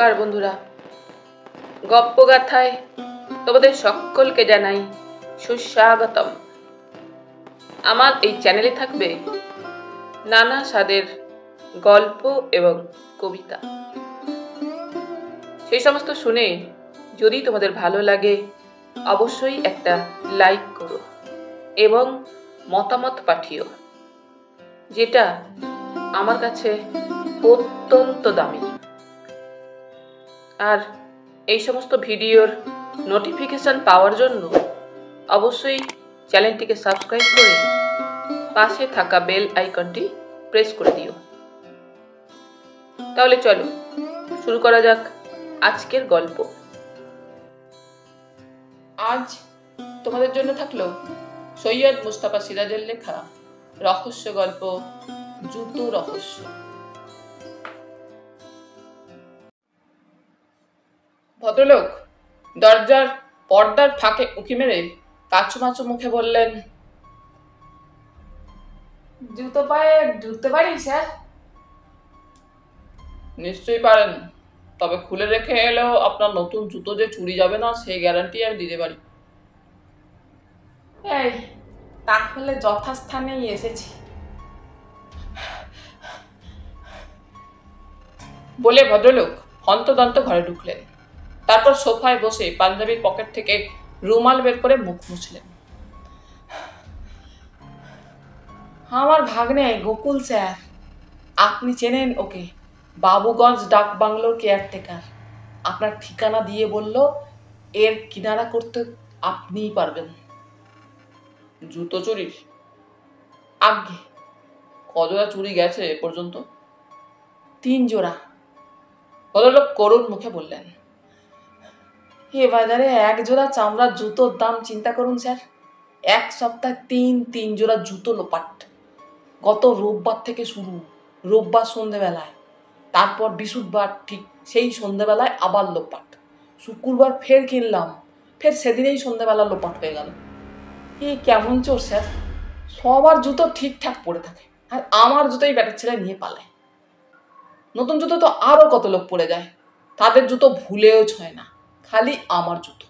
নমস্কার বন্ধুরা, গপ্পগাথায় তোমাদের সকলকে জানাই সুস্বাগতম। আমার এই চ্যানেলে থাকবে নানা স্বাদের গল্প এবং কবিতা। সেই সমস্ত শুনে যদি তোমাদের ভালো লাগে অবশ্যই একটা লাইক করো এবং মতামত পাঠিও, যেটা আমার কাছে অত্যন্ত দামি। আর এই সমস্ত ভিডিওর নোটিফিকেশন পাওয়ার জন্য অবশ্যই চ্যানেলটিকে সাবস্ক্রাইব করে পাশে থাকা বেল আইকনটি প্রেস করে দিও। তাহলে চলো শুরু করা যাক আজকের গল্প। আজ তোমাদের জন্য থাকলো সৈয়দ মুস্তাফা সিরাজের লেখা রহস্য গল্প জুতো রহস্য। ভদ্রলোক দরজার পর্দার ফাঁকে উঁকি মেরে কাচুমাচু মুখে বললেন, জুতো পায়ে ঢুকতে পারি স্যার? নিশ্চয়ই পারেন, তবে খুলে রেখে এলেও আপনার নতুন জুতো যে চুরি যাবে না সেই গ্যারান্টি আমি দিতে পারি। এই তাহলে যথাস্থানেই এসেছি বলে ভদ্রলোক হন্তদন্ত ঘরে ঢুকলেন। তারপর সোফায় বসে পাঞ্জাবির পকেট থেকে রুমাল বের করে মুখ মুছলেন। আমার ভাগ্নে গোকুল স্যার, আপনি চেনেন ওকে, বাবুগঞ্জ ডাক বাংলোর কেয়ারটেকার। আপনার ঠিকানা দিয়ে বলল এর কিনারা করতে আপনিই পারবেন। জুতো চুরির? আজ্ঞে। কজোড়া চুরি গেছে এ পর্যন্ত? 3 জোড়া। ভদ্রলোক করুণ মুখে বললেন, এ বাজারে 1 জোড়া চামড়ার জুতোর দাম চিন্তা করুন স্যার। 1 সপ্তাহে 3 জোড়া জুতো লোপাট। গত রোববার থেকে শুরু, রোববার সন্ধ্যেবেলায়, তারপর বৃহস্পতিবার ঠিক সেই সন্ধ্যেবেলায় আবার লোপাট। শুক্রবার ফের কিনলাম, ফের সেদিনেই সন্ধ্যেবেলা লোপাট হয়ে গেল। এ কেমন চোর স্যার, সবার জুতো ঠিকঠাক পড়ে থাকে আর আমার জুতোই ব্যাটার ছেলে নিয়ে পালায়। নতুন জুতো তো আরো কত লোক পড়ে যায়, তাদের জুতো ভুলেও ছয় না, খালি আমার জুতো।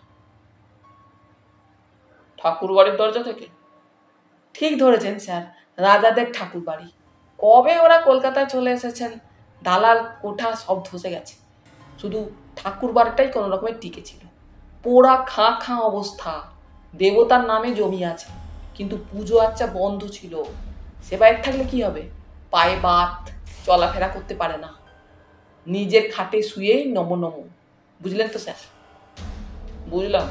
ঠাকুর বাড়ির দরজা থেকে? ঠিক ধরেছেন স্যার, রাজাদের ঠাকুর বাড়ি। কবে ওরা কলকাতায় চলে এসেছেন, দালাল কোঠা সব ধসে গেছে, শুধু ঠাকুর বাড়িটাই কোনো রকমের টিকে ছিল। পোড়া খাঁ খাঁ অবস্থা, দেবতার নামে জমি আছে কিন্তু পুজো আচ্ছা বন্ধ ছিল। সেবায়েত থাকলে কি হবে, পায়ে বাত, চলাফেরা করতে পারে না, নিজের খাটে শুয়েই নমো নমো। বুঝলেন তো স্যার? বুঝলাম।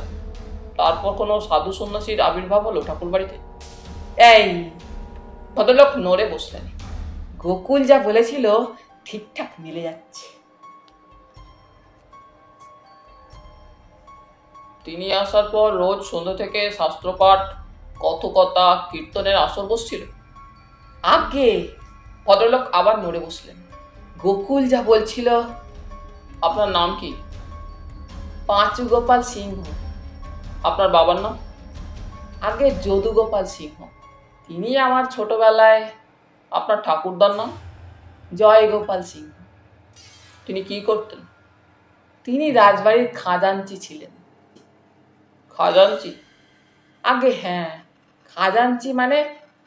তারপর কোনো সাধু সন্ন্যাসীর আবির্ভাব হলো ঠাকুর বাড়িতে? এই ভদ্রলোক নড়ে বসলেন। গোকুল যা বলেছিল ঠিকঠাক মিলে যাচ্ছে। তিনি আসার পর রোজ সন্ধ্যা থেকে শাস্ত্রপাঠ, কথকতা, কীর্তনের আসর বসছিল? আগে। ভদ্রলোক আবার নড়ে বসলেন। গোকুল যা বলছিল। আপনার নাম কি? পাঁচু গোপাল সিংহ। আপনার বাবার নাম? আগে যদু গোপাল সিংহ। তিনি আমার ছোটবেলায়। আপনার ঠাকুরদার নাম? জয় গোপাল সিংহ। তিনি কি করতেন? তিনি রাজবাড়ির খাজাঞ্চি ছিলেন। খাজাঞ্চি? আগে হ্যাঁ, খাজাঞ্চি মানে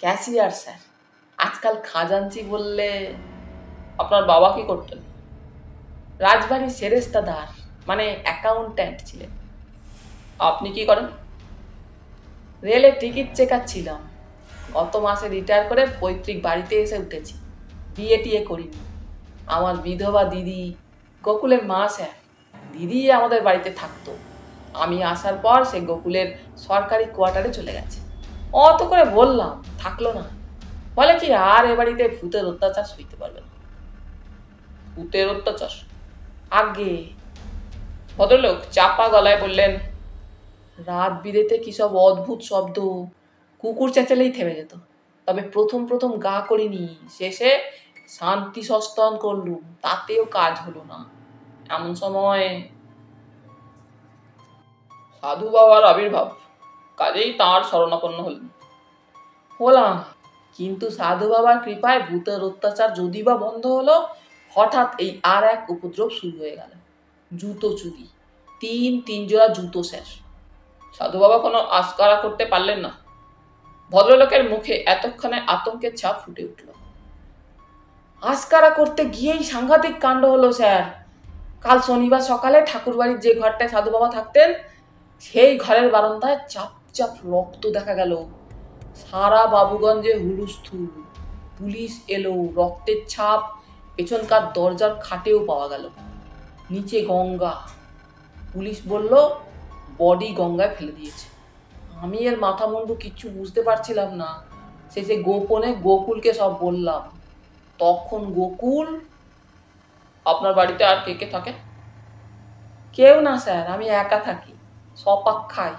ক্যাশিয়ার স্যার, আজকাল খাজাঞ্চি বললে। আপনার বাবা কি করতেন? রাজবাড়ির সেরেস্তাদার মানে অ্যাকাউন্ট্যান্ট ছিলেন। আপনি কি করেন? রেলে টিকিট চেকার ছিলাম। গত মাসে রিটায়ার করে পৈতৃক বাড়িতে এসে উঠেছি, বিয়ে টিয়ে করিনি। আমার বিধবা দিদি, গোকুলের মা স্যার, দিদি আমাদের বাড়িতে থাকতো। আমি আসার পর সে গোকুলের সরকারি কোয়ার্টারে চলে গেছে। অত করে বললাম, থাকলো না। বলে কি আর এ বাড়িতে ভূতের অত্যাচার সইতে পারবে না। ভূতের অত্যাচার? আগে। ভদ্রলোক চাপা গলায় বললেন, রাত বিরেতে কি সব অদ্ভুত শব্দ, কুকুর চেঁচালেই থেমে যেত। তবে প্রথম প্রথম গা করিনি, শেষে শান্তি সস্তন করলুম, তাতেও কাজ হলো না। এমন সময় সাধু বাবার আবির্ভাব, কাজেই তাঁর শরণাপন্ন হলেন। হলাম, কিন্তু সাধু বাবার কৃপায় ভূতের অত্যাচার যদি বা বন্ধ হলো, হঠাৎ এই আর এক উপদ্রব শুরু হয়ে গেল। জুতো চুরি, তিন জোড়া জুতো স্যার। সাধু বাবা কোনো আস্কারা করতে পারলেন না। ভদ্রলোকের মুখে এতক্ষণে আতঙ্কের ছাপ ফুটে উঠল। আস্কারা করতে গিয়েই সাংঘাতিক কাণ্ড হলো স্যার। কাল শনিবার সকালে ঠাকুরবাড়ির যে ঘরটায় সাধু বাবা থাকতেন সেই ঘরের বারান্দায় চাপ চাপ রক্ত দেখা গেল। সারা বাবুগঞ্জে হুলুস্থুল। পুলিশ এলো, রক্তের ছাপ পেছনকার দরজার খাটেও পাওয়া গেল। নিচে গঙ্গা। পুলিশ বলল বডি গঙ্গায় ফেলে দিয়েছে। আমি এর মাথা মুন্ডু কিচ্ছু বুঝতে পারছিলাম না। শেষে গোপনে গোকুলকে সব বললাম। তখন গোকুল, আপনার বাড়িতে আর কে কে থাকে? কেউ না স্যার, আমি একা থাকি, সপাক খাই।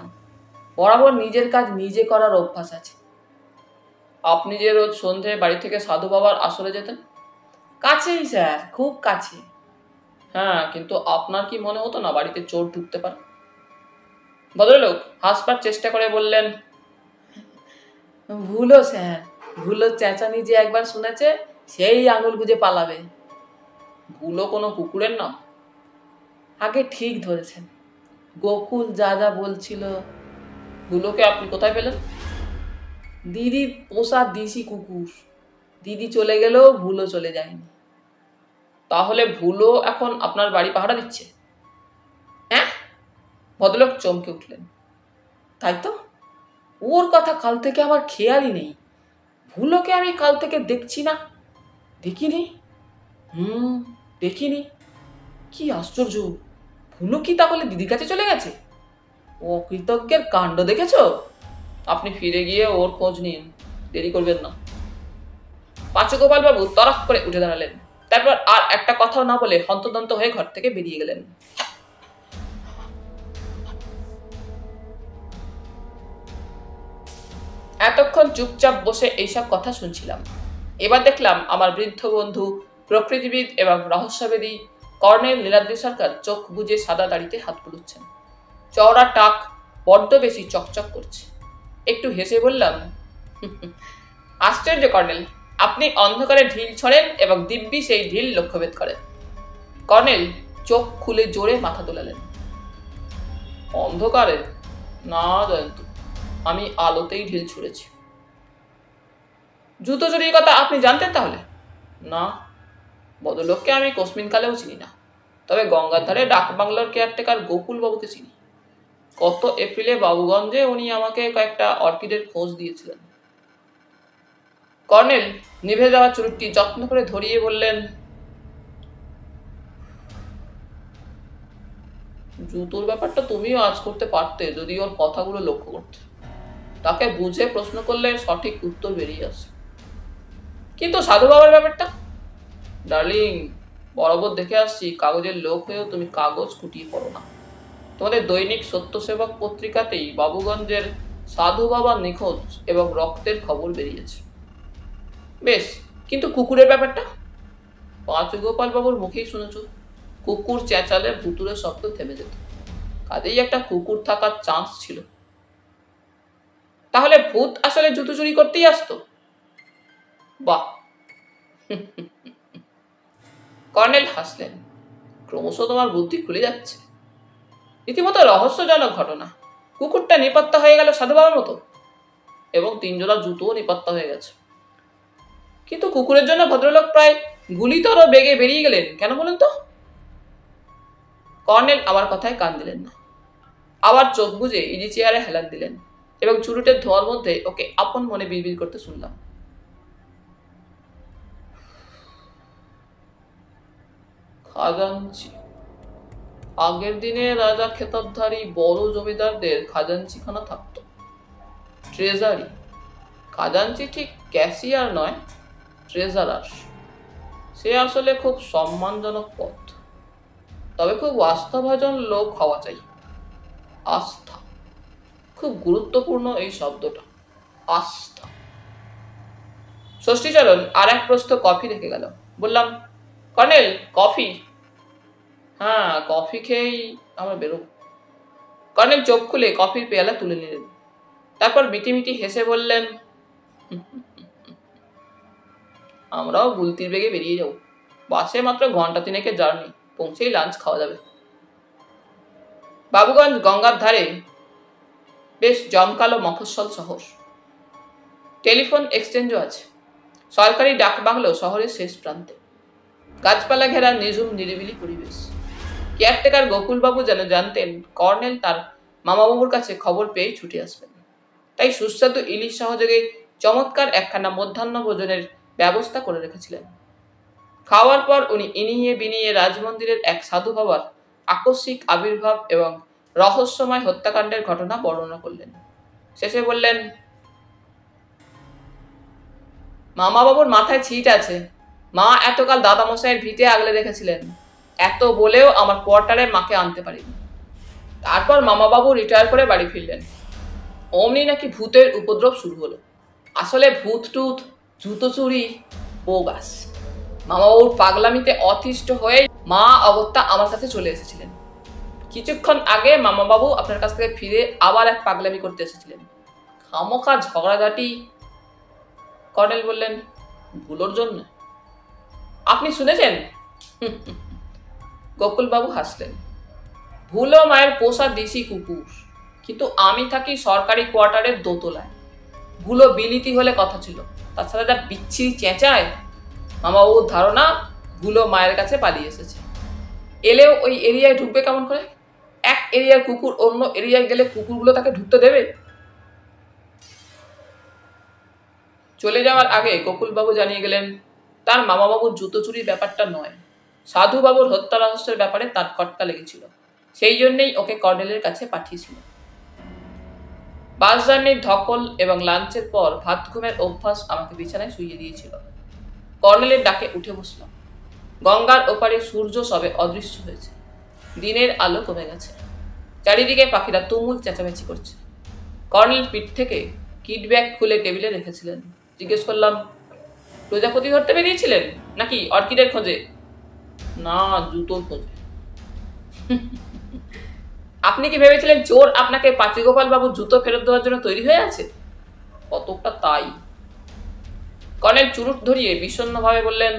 বরাবর নিজের কাজ নিজে করার অভ্যাস আছে। আপনি যে রোজ সন্ধে বাড়ি থেকে সাধু বাবার আসরে যেতেন? কাছেই স্যার, খুব কাছে। হ্যাঁ, কিন্তু আপনার কি মনে হতো না বাড়িতে চোর ঢুকতে পারে? ভদ্রলোক হাসবার চেষ্টা করে বললেন, ভুলো স্যার, ভুলো চেঁচানি যে একবার শুনেছে সেই আঙুল গুজে পালাবে। ভুলো কোনো কুকুরের নাম? আগে ঠিক ধরেছেন। গোকুল যা যা বলছিল। ভুলোকে আপনি কোথায় পেলেন? দিদির পোষা দিশি কুকুর। দিদি চলে গেলেও ভুলো চলে যায়নি। তাহলে ভুলো এখন আপনার বাড়ি পাহারা দিচ্ছে? হ্যাঁ? ভদ্রলোক চমকে উঠলেন। তাই তো, ওর কথা কাল থেকে আমার খেয়ালই নেই। ভুলোকে আমি কাল থেকে দেখছি না। দেখিনি। দেখিনি। কি আশ্চর্য! ভুলো কি তাহলে দিদির কাছে চলে গেছে? অকৃতজ্ঞের কাণ্ড দেখেছো? আপনি ফিরে গিয়ে ওর খোঁজ নিন, দেরি করবেন না। পাঁচগোপাল বাবু তরক করে উঠে দাঁড়ালেন। তারপর আর একটা কথাও না বলে হন্তদন্ত হয়ে ঘর থেকে বেরিয়ে গেলেন। এতক্ষণ চুপচাপ বসে এইসব কথা শুনছিলাম। এবার দেখলাম আমার বৃদ্ধ বন্ধু প্রকৃতিবিদ এবং রহস্যবেদী কর্নেল নীলাদ্রি সরকার চোখ বুজে সাদা দাড়িতে হাত বুলোচ্ছেন। চওড়া টাক বড্ড বেশি চকচক করছে। একটু হেসে বললাম, আশ্চর্য কর্নেল, আপনি অন্ধকারে ঢিল ছড়েন এবং দিব্যি সেই ঢিল লক্ষ্যভেদ করেন। কর্নেল চোখ খুলে জোরে মাথা দোলালেন। অন্ধকারে? না জয়ন্ত, আমি আলোতেই ঢিল ছুঁড়েছি। জুতো চুরির কথা আপনি জানতেন তাহলে? না, ভদ্রলোককে আমি কোসমিন কালেও চিনি না। তবে গঙ্গার ধারে ডাক বাংলার কেয়ারটেকার গোকুল বাবুকে চিনি। গত এপ্রিলে বাবুগঞ্জে উনি আমাকে কয়েকটা অর্কিডের খোঁজ দিয়েছিলেন। কর্নেল নিভে যাওয়া চুরুটটি যত্ন করে ধরিয়ে বললেন, জুতোর ব্যাপারটা তুমিও আজ করতে পারতে যদি ওর কথাগুলো লক্ষ্য করতে। তাকে বুঝে প্রশ্ন করলে সঠিক উত্তর বেরিয়ে আসে। কিন্তু সাধু বাবার ব্যাপারটা? ডার্লিং, বরাবর দেখে আসছি কাগজের লোক হয়েও তুমি কাগজ কুটিয়ে পড়ো না। তোমাদের দৈনিক সত্যসেবক পত্রিকাতেই বাবুগঞ্জের সাধু বাবার নিখোঁজ এবং রক্তের খবর বেরিয়েছে। বেশ, কিন্তু কুকুরের ব্যাপারটা? পাঁচগোপাল বাবুর মুখেই শুনেছ, কুকুর চেঁচালে ভুতুরের শব্দ থেমে যেত। কাজেই একটা কুকুর থাকার চান্স ছিল। তাহলে ভূত আসলে জুতো চুরি করতেই আসতো? বাহ! কর্নেল হাসলেন। ক্রমশ তোমার বুদ্ধি খুলে যাচ্ছে। রীতিমতো রহস্যজনক ঘটনা। কুকুরটা নিপাত্তা হয়ে গেল সাধু বাবার মতো, এবং 3 জোড়া জুতোও নিপাত্তা হয়ে গেছে। কিন্তু কুকুরের জন্য ভদ্রলোক প্রায় গুলিতর বেগে বেরিয়ে গেলেন কেন বলুন তো? কর্নেল আমার কথায় কান দিলেন না। আবার চোখ বুজে ইজি চেয়ারে হেলান দিলেন এবং চুরুটের ধোয়ার মধ্যে ওকে আপন মনে বিড়বিড় করতে শুনলাম। খাজাঞ্চি। আগের দিনে রাজা খেতাবধারী বড় জমিদারদের খাজাঞ্চিখানা থাকতো। ট্রেজারি। খাজাঞ্চি ঠিক ক্যাশিয়ার নয়, ট্রেজারার। সে আসলে খুব সম্মানজনক পদ, তবে খুব আস্থাভাজন লোক হওয়া চাই। আস্থা খুব গুরুত্বপূর্ণ এই শব্দটা, আস্থা। ষষ্ঠীচরণ আর এক প্রস্থ কফি রেখে গেল। বললাম, কর্নেল, কফি? হ্যাঁ, কফি খেয়েই আমরা বেরোব। কর্নেল চোখ খুলে কফির পেয়ালা তুলে নিলেন। তারপর মিটিমিটি হেসে বললেন, আমরাও গুলতির বেগে বেরিয়ে যাব। বাসে মাত্র ঘন্টা 3 জার্নি, পৌঁছেই লাঞ্চ খাওয়া যাবে। বাবুগঞ্জ গঙ্গার ধারে বেশ জমকালো মফস্বল শহর। টেলিফোন এক্সচেঞ্জও আছে। সরকারি ডাকবাংলো শহরের শেষ প্রান্তে। গাছপালা ঘেরা নিঝুম নিরিবিলি পরিবেশ। কেয়ারটেকার গোকুলবাবু যেন জানতেন কর্নেল তার মামাবাবুর কাছে খবর পেয়ে ছুটে আসবেন। তাই সুস্বাদু ইলিশ সহযোগে চমৎকার একখানা মধ্যাহ্ন ভোজনের ব্যবস্থা করে রেখেছিলেন। খাওয়ার পর উনি ইনিয়ে বিনিয়ে রাজমন্দিরের এক সাধু বাবার আকস্মিক আবির্ভাব এবং রহস্যময় হত্যাকাণ্ডের ঘটনা বর্ণনা করলেন। শেষে বললেন, মামাবাবুর মাথায় ছিট আছে। মা এতকাল দাদামশাইয়ের ভিটে আগলে রেখেছিলেন। এত বলেও আমার কোয়ার্টারে মাকে আনতে পারিনি। তারপর মামাবাবু রিটায়ার করে বাড়ি ফিরলেন। অমনি নাকি ভূতের উপদ্রব শুরু হলো। আসলে ভূত টুত, জুতো চুরি, বোগাস। মামাবাবুর পাগলামিতে অতিষ্ঠ হয়ে মা অগত্যা আমার কাছে চলে এসেছিলেন। কিছুক্ষণ আগে মামাবাবু আপনার কাছ থেকে ফিরে আবার এক পাগলামি করতে এসেছিলেন। খামোখা ঝগড়াঝাটি। কর্নেল বললেন, ভুলোর জন্য? আপনি শুনেছেন? গোকুলবাবু হাসলেন। ভুলো মায়ের পোষা দেশি কুকুর, কিন্তু আমি থাকি সরকারি কোয়ার্টারের দোতলায়। ভুলো বিলিতি হলে কথা ছিল, তাছাড়া যা বিচ্ছিরি চেঁচায়। মামাবাবুর ধারণা ভুলো মায়ের কাছে পালিয়ে এসেছে। এলেও ওই এরিয়ায় ঢুকবে কেমন করে? এক এরিয়ার কুকুর অন্য এরিয়ায় গেলে কুকুরগুলো তাকে ঢুকতে দেবে? চলে যাওয়ার আগে গোকুলবাবু জানিয়ে গেলেন তার মামাবাবুর জুতো চুরির ব্যাপারটা নয়, সাধুবাবুর হত্যা রহস্যের ব্যাপারে তার খটকা লেগেছিল। সেই জন্যেই ওকে কর্নেলের কাছে পাঠিয়েছিল। বাস জার্নির ধকল এবং লাঞ্চের পর ভাত ঘুমের অভ্যাস আমাকে বিছানায় শুইয়ে দিয়েছিল। কর্নেলের ডাকে উঠে বসলাম। গঙ্গার ওপারে সূর্য সবে অদৃশ্য হয়েছে। দিনের আলো কমে গেছে। চারিদিকে পাখিরা তুমুল চেঁচামেচি করছে। কর্নেল পিঠ থেকে কিট ব্যাগ খুলে টেবিলে রেখেছিলেন। জিজ্ঞেস করলাম, প্রজাপতি ধরতে বেরিয়েছিলেন নাকি অর্কিডের খোঁজে? না, জুতোর খোঁজে। আপনি কি ভেবেছিলেন চোর আপনাকে পাচিগোপাল বাবু জুতো ফেরত দেওয়ার জন্য তৈরি হয়ে আছে? কতটা তাই। কর্নেল চুরুট ধরিয়ে বিষণ্ণভাবে বললেন,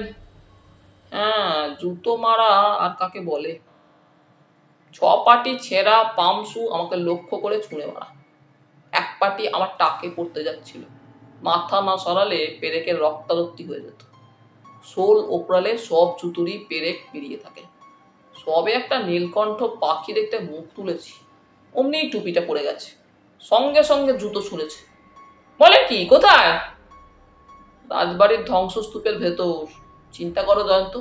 হ্যাঁ, জুতো মারা আর কাকে বলে? 6 পাটি ছেঁড়া পামসু আমাকে লক্ষ্য করে ছুঁড়ে মারা। এক পাটি আমার টাকে পড়তে যাচ্ছিল। মাথা না সরালে পেরেকের রক্তারক্তি হয়ে যেত। সোল ওপরালে সব জুতুরই পেরেক বেরিয়ে থাকে। সবে একটা নীলকণ্ঠ পাখি দেখতে মুখ তুলেছি, অমনি টুপিটা পড়ে গেছে। সঙ্গে সঙ্গে জুতো ছুঁড়েছে। বলে কি, কোথায়? রাজবাড়ির ধ্বংসস্তূপের ভেতর। চিন্তা করো জয়ন্ত,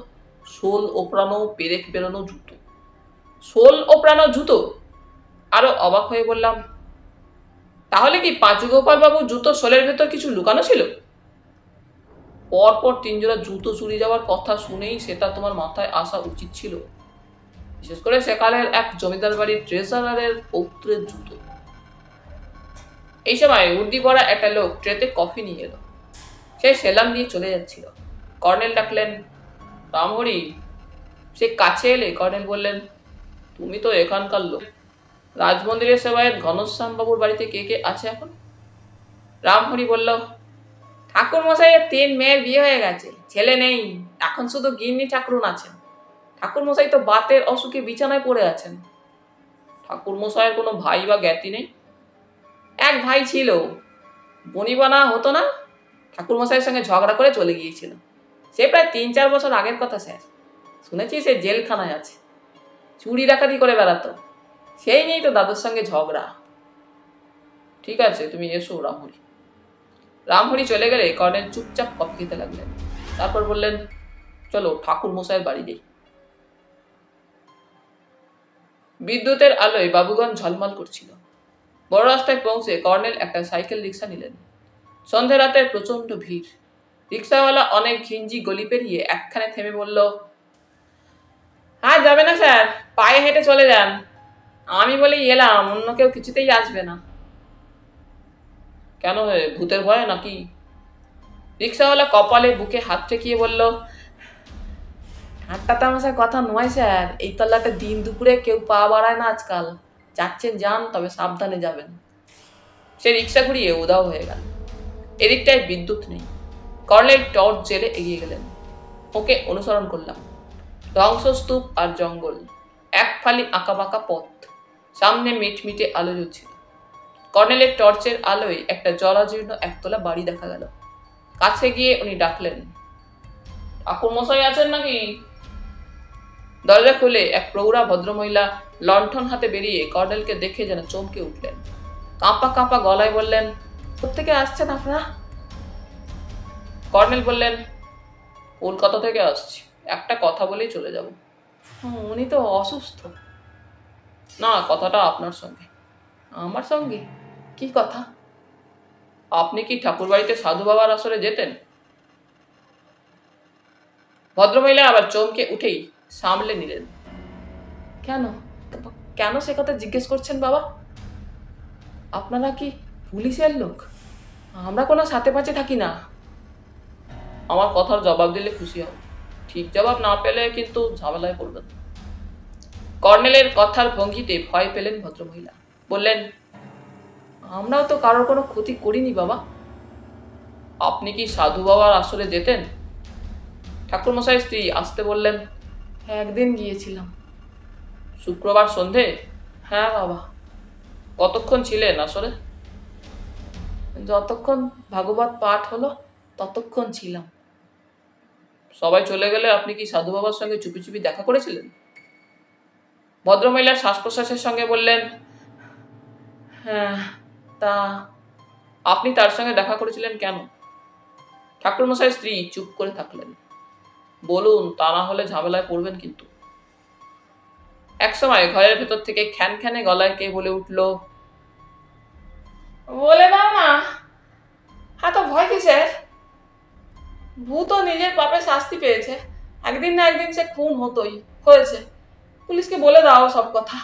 সোল ওপরানো পেরেক বেরোনো জুতো। সোল ওপরানো জুতো? আরো অবাক হয়ে বললাম, তাহলে কি পাঁচুগোপাল বাবু জুতো সোলের ভেতর কিছু লুকানো ছিল? পরপর 3 জোড়া জুতো চুরি যাওয়ার কথা শুনেই সেটা তোমার মাথায় আসা উচিত ছিল। বিশেষ করে সেকালের এক জমিদার বাড়ির ট্রেজারারের পৌত্রের জুতো। এই সময় উর্দি পরা একটা লোক ট্রেতে কফি নিয়ে এলো। সে সেলাম দিয়ে চলে যাচ্ছিল। কর্নেল ডাকলেন, রামহরি। সে কাছে এলে কর্নেল বললেন, তুমি তো এখানকার লোক। রাজমন্দিরের সেবায়ত ঘনশ্যাম বাবুর বাড়িতে কে কে আছে এখন? রামহরি বলল, ঠাকুর মশাইয়ের 3 মেয়ের বিয়ে হয়ে গেছে, ছেলে নেই। এখন শুধু গিন্নি ঠাকুরুন আছেন। ঠাকুর মশাই তো বাতের অসুখে বিছানায় পড়ে আছেন। ঠাকুর মশাইয়ের কোনো ভাই বা জ্ঞাতি নেই? এক ভাই ছিল, বনিবানা হতো না, ঠাকুর মশাইয়ের সঙ্গে ঝগড়া করে চলে গিয়েছিল। সে প্রায় 3-4 বছর আগের কথা স্যার। শুনেছি সে জেলখানায় আছে। চুরি ডাকাতি করে বেড়াতো। সেই নিয়েই তো দাদুর সঙ্গে ঝগড়া। ঠিক আছে, তুমি এসো রামহরি। রামহরি চলে গেলে কর্নেল চুপচাপ কফি খেতে লাগলেন। তারপর বললেন, চলো ঠাকুর মশাইয়ের বাড়ি যাই। বিদ্যুতের আলোয় বাবুগঞ্জ ঝলমল করছিল। বড় রাস্তায় পৌঁছে কর্নেল একটা সাইকেল রিক্সা নিলেন। সন্ধে রাতের প্রচন্ড ভিড়। রিক্সাওয়ালা অনেক ঘিঞ্জি গলি পেরিয়ে একখানে থেমে বলল, আর যাবে না স্যার, পায়ে হেঁটে চলে যান। আমি বলেই এলাম, অন্য কেউ কিছুতেই আসবে না। কেন, ভূতের ভয় নাকি? রিক্সাওয়ালা কপালে বুকে হাত ঠেকিয়ে বলল, ঠাট্টা তামাশার কথা নয় স্যার। এই তল্লাতে দিন দুপুরে কেউ পা বাড়ায় না আজকাল। যাচ্ছেন যান, তবে সাবধানে যাবেন। সে রিক্সা ঘুরিয়ে উধাও হয়ে গেল। এদিকটায় বিদ্যুৎ নেই। কর্নেল টর্চ জেলে এগিয়ে গেলেন। ওকে অনুসরণ করলাম। ধ্বংসস্তূপ আর জঙ্গল, এক ফালি আঁকাবাঁকা পথ। সামনে মিটমিটে আলো জ্বলছিল। কর্নেলের টর্চের আলোয় একটা জরাজীর্ণ একতলা বাড়ি দেখা গেল। কাছে গিয়ে উনি ডাকলেন, ঠাকুর মশাই আছেন নাকি? দরজা খুলে এক প্রৌঢ়া ভদ্রমহিলা লণ্ঠন হাতে বেরিয়ে কর্নেলকে দেখে যেন চমকে উঠলেন। কাঁপা কাঁপা গলায় বললেন, কোত্থেকে আসছেন আপনারা? কর্নেল বললেন, কলকাতা থেকে আসছি, একটা কথা বলেই চলে যাব। উনি তো অসুস্থ। না, কথাটা আপনার সঙ্গে। আমার সঙ্গে? কি কথা? আপনি কি ঠাকুর বাড়িতে সাধু বাবার আসরে যেতেন? ভদ্রমহিলা আবার চমকে উঠেই সামলে নিলেন। কেন কেন সে কথা জিজ্ঞেস করছেন বাবা? আপনারা কি পুলিশের লোক? আমরা কোনো সাথে পাচে থাকি না। আমার কথার জবাব দিলে খুশি হব, ঠিক জবাব না পেলে কিন্তু ঝামেলায় পড়বেন। কর্নেলের কথার ভঙ্গিতে ভয় পেলেন ভদ্রমহিলা। বললেন, আমরাও তো কারোর কোনো ক্ষতি করিনি বাবা। আপনি কি সাধু বাবার আসরে যেতেন? ঠাকুরমশাই স্ত্রী আসতে বললেন, একদিন গিয়েছিলাম। শুক্রবার সন্ধে? হ্যাঁ বাবা। কতক্ষণ ছিলেন আসরে? যতক্ষণ ভাগবত পাঠ হলো ততক্ষণ ছিলাম। সবাই চলে গেলে আপনি কি সাধু বাবার সঙ্গে চুপি চুপি দেখা করেছিলেন? ভদ্রমহিলা শ্বাস প্রশ্বাসের সঙ্গে বললেন, হ্যাঁ। তা আপনি তার সঙ্গে দেখা করেছিলেন কেন? ঠাকুরমশাই স্ত্রী চুপ করে থাকলেন। বলুন, তা না হলে ঝামেলায় পড়বেন কিন্তু। একসময় ঘরের ভেতর থেকে খ্যান খ্যানে গলায় কে বলে উঠল, বলে দাও না। হ্যাঁ, তো ভয় কিসের? ভূত নিজের পাপে শাস্তি পেয়েছে, একদিন না একদিন সে খুন হয়েছে। পুলিশকে বলে দাও সব কথা।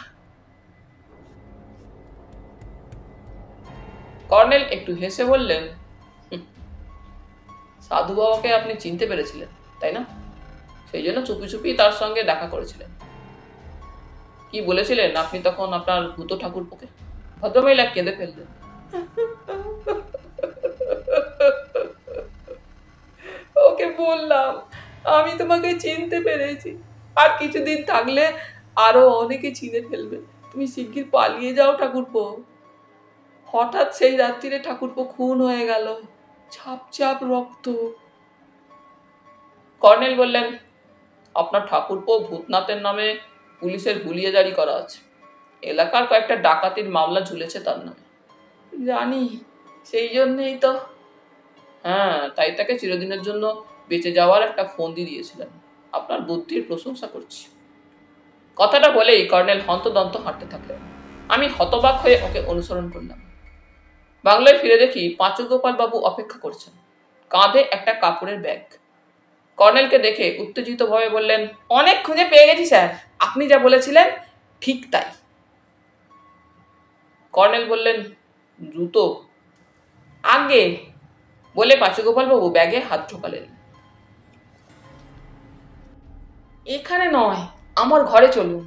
কর্নেল একটু হেসে বললেন, সাধু বাবাকে আপনি চিনতে পেরেছিলেন, তাই না? সেই জন্য চুপি চুপি তার সঙ্গে দেখা করেছিলেন। কি বলেছিলেন আপনি তখন আপনার ভূত ঠাকুরপোকে? ভদ্রমহিলা কেঁদে ফেললেন। ওকে বললাম, আমি তোমাকে চিনতে পেরেছি, আর কিছুদিন থাকলে আরো অনেকে চিনে ফেলবে। তুমি শিগগির পালিয়ে যাও ঠাকুরপো। হঠাৎ সেই রাত্রিরে ঠাকুরপো খুন হয়ে গেল, ছাপ ছাপ রক্ত। কর্নেল বললেন, আপনার ঠাকুরপো ভূতনাথের নামে পুলিশের হুলিয়া জারি করা আছে। এলাকার কয়েকটা ডাকাতির মামলা ঝুলেছে তার নামে। জানি, সেই জন্যই তো। হ্যাঁ, তাই তাকে চিরদিনের জন্য বেঁচে যাওয়ার একটা ফন্দি দিয়েছিলেন। আপনার বুদ্ধির প্রশংসা করছি। কথাটা বলেই কর্নেল হন্তদন্ত হাঁটতে থাকলেন। আমি হতবাক হয়ে ওকে অনুসরণ করলাম। বাংলায় ফিরে দেখি পাঁচুগোপাল বাবু অপেক্ষা করছেন, কাঁধে একটা কাপড়ের ব্যাগ। কর্নেলকে দেখে উত্তেজিত ভাবে বললেন, অনেক খুঁজে পেয়ে গেছি স্যার, আপনি যা বলেছিলেন ঠিক তাই। কর্নেল বললেন, জুতো? আগে বলে পাঁচুগোপাল বাবু ব্যাগে হাত ঢোকালেন। এখানে নয়, আমার ঘরে চলুন।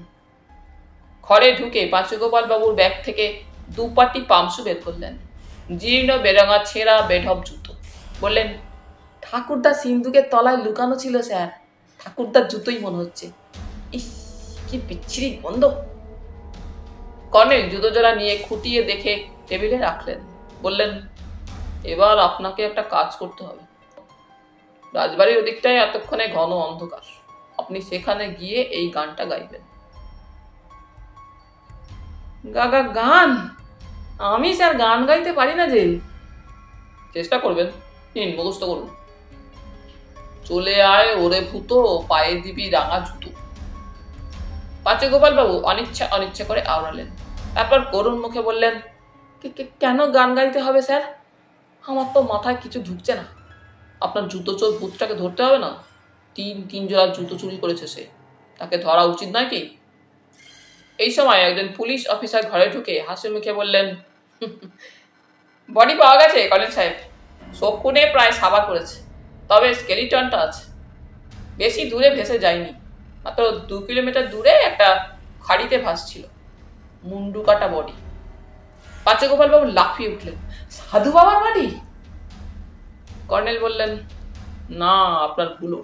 ঘরে ঢুকে পাঁচুগোপাল বাবুর ব্যাগ থেকে দুপাটি পামসু বের করলেন, জীর্ণ বেরঙা ছেঁড়া বেঢপ জুতো। বললেন, ঠাকুরদার সিন্ধুকের তলায় লুকানো ছিল স্যার, ঠাকুরদার জুতোই মনে হচ্ছে। ইস, কি বিচ্ছিরি গন্ধ। কর্নেল জুতো জোড়া নিয়ে খুঁটিয়ে দেখে টেবিলে রাখলেন। বললেন, এবার আপনাকে একটা কাজ করতে হবে। রাজবাড়ির ওদিকটায় এতক্ষণে ঘন অন্ধকার, আপনি সেখানে গিয়ে এই গানটা গাইবেন। গান? আমি স্যার গান গাইতে পারি না যে। চেষ্টা করবেন, নিন মুখস্থ করুন। চলে আয় ওরে ভূত, পায়ে দিবি রাঙা জুতো। পাঁচুগোপাল বাবু অনিচ্ছা করে আওড়ালেন। তারপর করুণ মুখে বললেন, কেন গান গাইতে হবে স্যার? আমার তো মাথায় কিছু ঢুকছে না। আপনার জুতো চোর ভূতটাকে ধরতে হবে না? তিন জোড়া জুতো চুরি করেছে সে, তাকে ধরা উচিত নয় কি? এই সময় একজন পুলিশ অফিসার ঘরে ঢুকে হাসি মুখে বললেন, বডি পাওয়া গেছে কর্নেল সাহেব, শকুনে প্রায় সাবার করেছে, তবে স্কেলিটনটা আছে। বেশি দূরে ভেসে যায়নি, মাত্র 2 কিলোমিটার দূরে একটা খাড়িতে ভাসছিল, মুন্ডু কাটা বডি। পাঁচুগোপাল বাবু লাফিয়ে উঠলেন, সাধু বাবার বাড়ি? কর্নেল বললেন, না, আপনার ভুলো।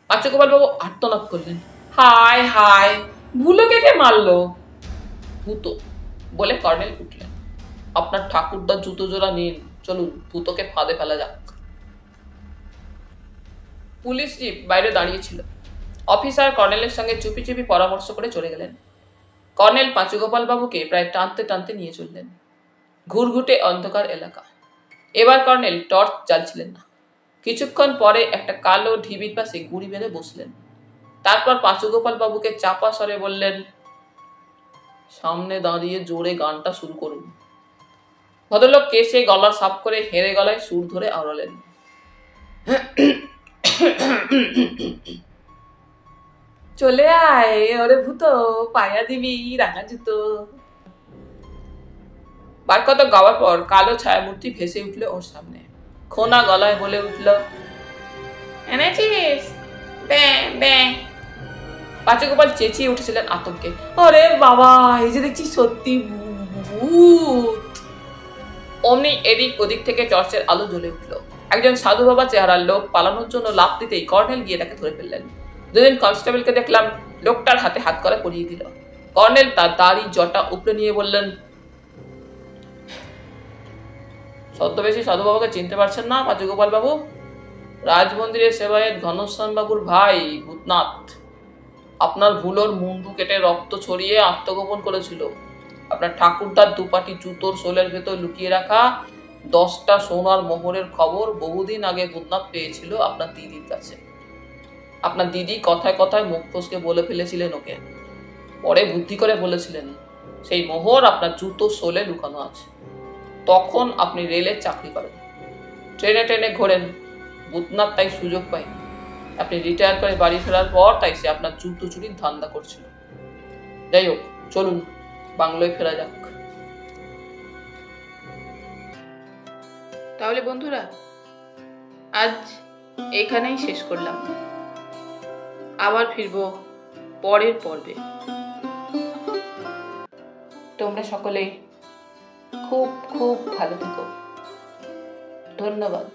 পাঁচুগোপাল বাবু আর্তনাদ করলেন, হায় হায়, ভুলোকে কে মারলো? ভূত বলে কর্নেল উঠলেন। আপনার ঠাকুরদার জুতো জোড়া নিন, চলুন ভূতকে ফাঁদে ফেলা যাক। পুলিশ জিপ বাইরে দাঁড়িয়েছিল। অফিসার কর্নেলের সঙ্গে চুপি চুপি পরামর্শ করে চলে গেলেন। কর্নেল পাঁচুগোপাল বাবুকে প্রায় টানতে টানতে নিয়ে চললেন। ঘুরঘুটে অন্ধকার এলাকা। এবার কর্নেল টর্চ জ্বালছিলেন না। কিছুক্ষণ পরে একটা কালো ঢিবির পাশে গুঁড়ি বেঁধে বসলেন। তারপর পাঁচুগোপাল বাবুকে চাপা স্বরে বললেন, সামনে দাঁড়িয়ে জোরে গানটা শুরু করুন। ভদ্রলোক কেসে গলা সাফ করে হেরে গলায় সুর ধরে আওড়ালেন, চলে আয় ওরে ভূত, পায়া দিবি রাঙা জুতো। বার কত গাওয়ার পর কালো ছায়ামূর্তি ভেসে উঠল ওর সামনে। খোনা গলায় বলে উঠল, এনেছিস? পাঁচুগোপাল চেঁচিয়ে উঠেছিলেন আতঙ্কে, আরে বাবা, এই যে দেখছি সত্যি ভূত। অমনি এদিক ওদিক থেকে টর্চের আলো জ্বলে উঠল। একজন সাধু বাবা চেহারার লোক পালানোর জন্য লাফ দিতেই কর্নেল গিয়ে তাকে ধরে ফেললেন। দুজন কনস্টেবলকে দেখলাম লোকটার হাতে হাত করা পরিয়ে দিল। কর্নেল তার দাড়ি জটা উপরে নিয়ে বললেন, ছদ্মবেশী সাধু বাবাকে চিনতে পারছেন না পাঁচুগোপাল বাবু? রাজমন্দিরের সেবায়েত ঘনশ্যাম বাবুর ভাই ভূতনাথ। আপনার ভুলোর মুন্ডু কেটে রক্ত ছড়িয়ে আত্মগোপন করেছিল। আপনার ঠাকুরদার দুপাটি জুতোর সোলের ভেতর লুকিয়ে রাখা 10টা সোনার মোহরের খবর বহুদিন আগে ভূতনাথ পেয়েছিল আপনার দিদির কাছে। আপনার দিদি কথায় কথায় মুখ ফসকে বলে ফেলেছিলেন ওকে। পরে বুদ্ধি করে বলেছিলেন সেই মোহর আপনার জুতোর সোলে লুকানো আছে। তখন আপনি রেলের চাকরি করেন, ট্রেনে ট্রেনে ঘোরেন। ভূতনাথ তাই সুযোগ পায়নি। আপনি রিটায়ার করে বাড়ি ফেরার পর তাই সে আপনার জুতো চুরির ধান্দা করছিল। যাই হোক, চলুন বাংলোয় ফেরা যাক। তাহলে বন্ধুরা, আজ এখানেই শেষ করলাম। আবার ফিরবো পরের পর্বে। তোমরা সকলে খুব খুব ভালো থেকো। ধন্যবাদ।